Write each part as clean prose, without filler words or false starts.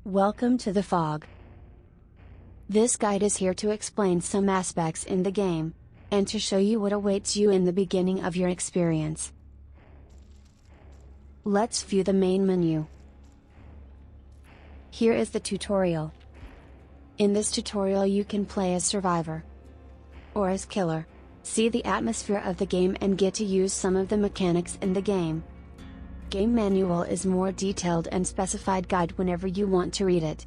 Welcome to the Fog. This guide is here to explain some aspects in the game, and to show you what awaits you in the beginning of your experience. Let's view the main menu. Here is the tutorial. In this tutorial you can play as survivor or as killer, see the atmosphere of the game and get to use some of the mechanics in the game. Game manual is more detailed and specified guide whenever you want to read it.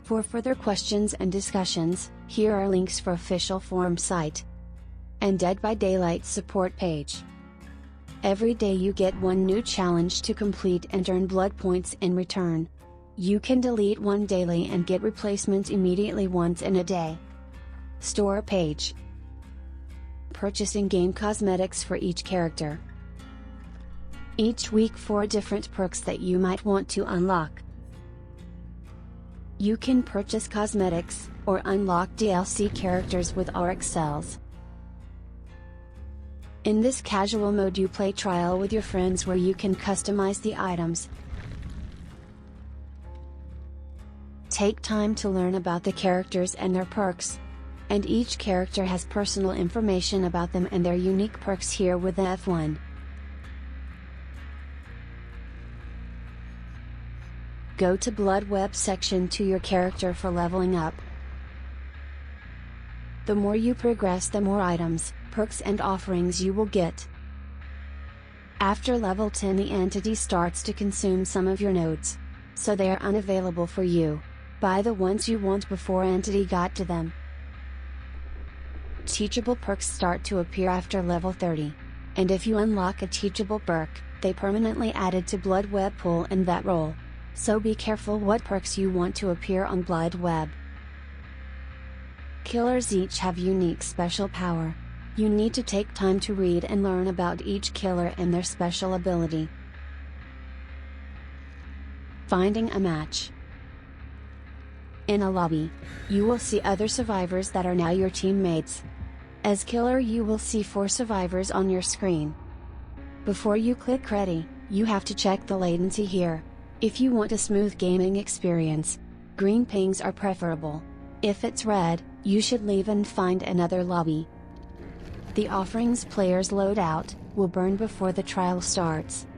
For further questions and discussions, here are links for official forum site and Dead by Daylight support page. Every day you get one new challenge to complete and earn blood points in return. You can delete one daily and get replacements immediately once in a day. Store page. Purchasing game cosmetics for each character. Each week 4 different perks that you might want to unlock. You can purchase cosmetics, or unlock DLC characters with RX cells. In this casual mode you play trial with your friends where you can customize the items. Take time to learn about the characters and their perks. And each character has personal information about them and their unique perks here with the F1. Go to Blood Web section to your character for leveling up. The more you progress, the more items, perks and offerings you will get. After level 10 the entity starts to consume some of your nodes, so they are unavailable for you. Buy the ones you want before entity got to them. Teachable perks start to appear after level 30, and if you unlock a teachable perk, they permanently added to Blood Web pool in that role. So be careful what perks you want to appear on Blood Web. Killers each have unique special power. You need to take time to read and learn about each killer and their special ability. Finding a match. In a lobby, you will see other survivors that are now your teammates. As killer you will see 4 survivors on your screen. Before you click ready, you have to check the latency here. If you want a smooth gaming experience, green pings are preferable. If it's red, you should leave and find another lobby. The offerings players load out will burn before the trial starts.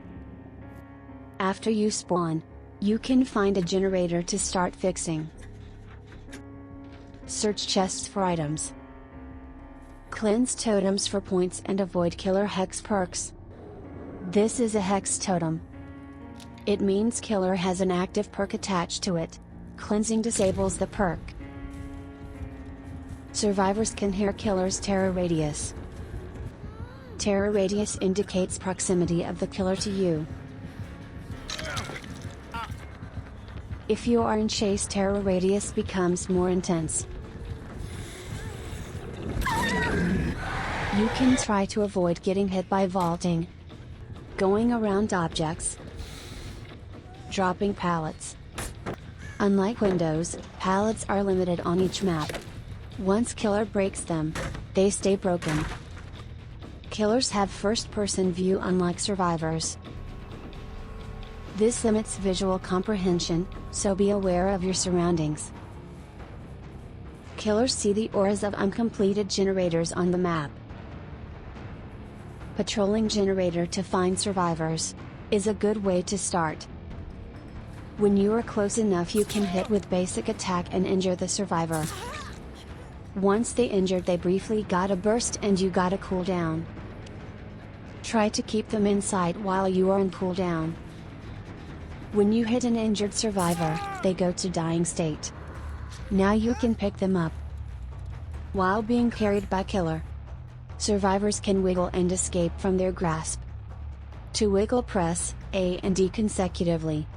After you spawn, you can find a generator to start fixing. Search chests for items. Cleanse totems for points and avoid killer hex perks. This is a hex totem. It means killer has an active perk attached to it. Cleansing disables the perk. Survivors can hear killer's terror radius. Terror radius indicates proximity of the killer to you. If you are in chase, terror radius becomes more intense. You can try to avoid getting hit by vaulting, going around objects, dropping pallets. Unlike windows, pallets are limited on each map. Once killer breaks them, they stay broken. Killers have first-person view unlike survivors. This limits visual comprehension, so be aware of your surroundings. Killers see the auras of uncompleted generators on the map. Patrolling generator to find survivors is a good way to start. When you are close enough you can hit with basic attack and injure the survivor. Once they injured they briefly got a burst and you got a cooldown. Try to keep them in sight while you are in cooldown. When you hit an injured survivor, they go to dying state. Now you can pick them up while being carried by killer. Survivors can wiggle and escape from their grasp. To wiggle press A and D consecutively.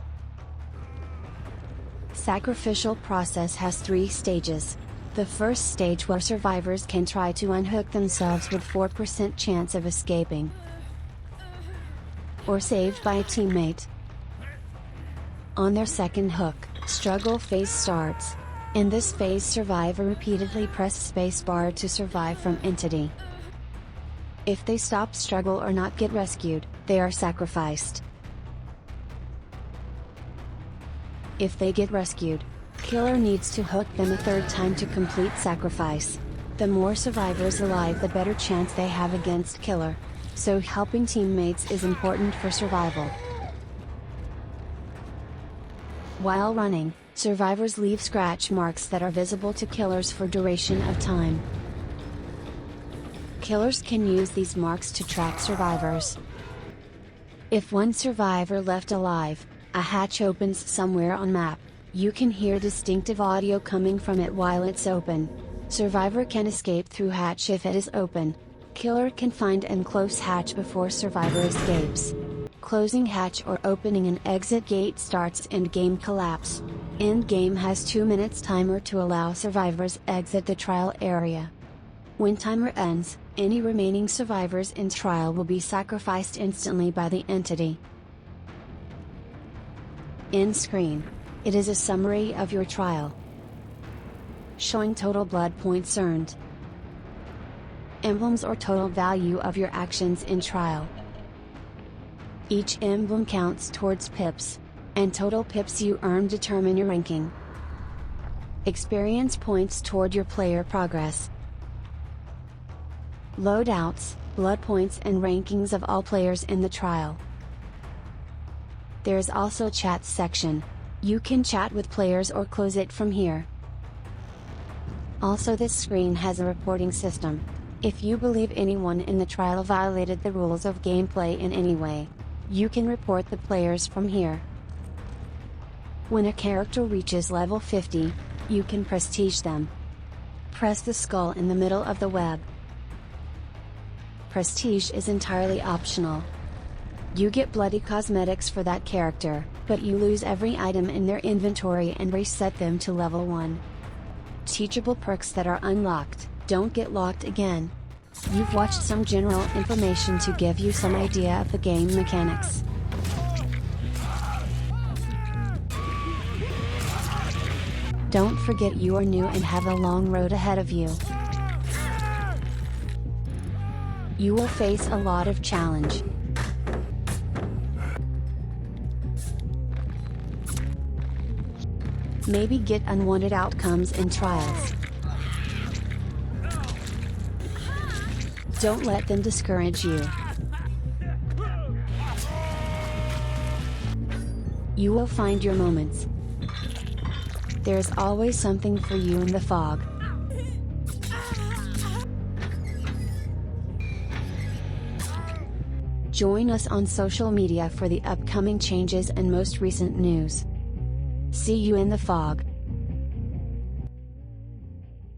Sacrificial process has 3 stages. The first stage where survivors can try to unhook themselves with 4% chance of escaping or saved by a teammate. On their second hook, struggle phase starts. In this phase survivor repeatedly press spacebar to survive from entity. If they stop struggle or not get rescued, they are sacrificed. If they get rescued, killer needs to hook them a third time to complete sacrifice. The more survivors alive, the better chance they have against killer. So helping teammates is important for survival. While running, survivors leave scratch marks that are visible to killers for duration of time. Killers can use these marks to track survivors. If one survivor left alive, a hatch opens somewhere on map. You can hear distinctive audio coming from it while it's open. Survivor can escape through hatch if it is open. Killer can find and close hatch before survivor escapes. Closing hatch or opening an exit gate starts endgame collapse. Endgame has 2 minutes timer to allow survivors exit the trial area. When timer ends, any remaining survivors in trial will be sacrificed instantly by the entity. End screen. It is a summary of your trial, showing total blood points earned, emblems or total value of your actions in trial. Each emblem counts towards pips, and total pips you earn determine your ranking. Experience points toward your player progress. Loadouts, blood points and rankings of all players in the trial. There is also a chat section. You can chat with players or close it from here. Also, this screen has a reporting system. If you believe anyone in the trial violated the rules of gameplay in any way, you can report the players from here. When a character reaches level 50, you can prestige them. Press the skull in the middle of the web. Prestige is entirely optional. You get bloody cosmetics for that character, but you lose every item in their inventory and reset them to level 1. Teachable perks that are unlocked don't get locked again. You've watched some general information to give you some idea of the game mechanics. Don't forget you are new and have a long road ahead of you. You will face a lot of challenge. Maybe get unwanted outcomes in trials. Don't let them discourage you. You will find your moments. There's always something for you in the fog. Join us on social media for the upcoming changes and most recent news. See you in the fog.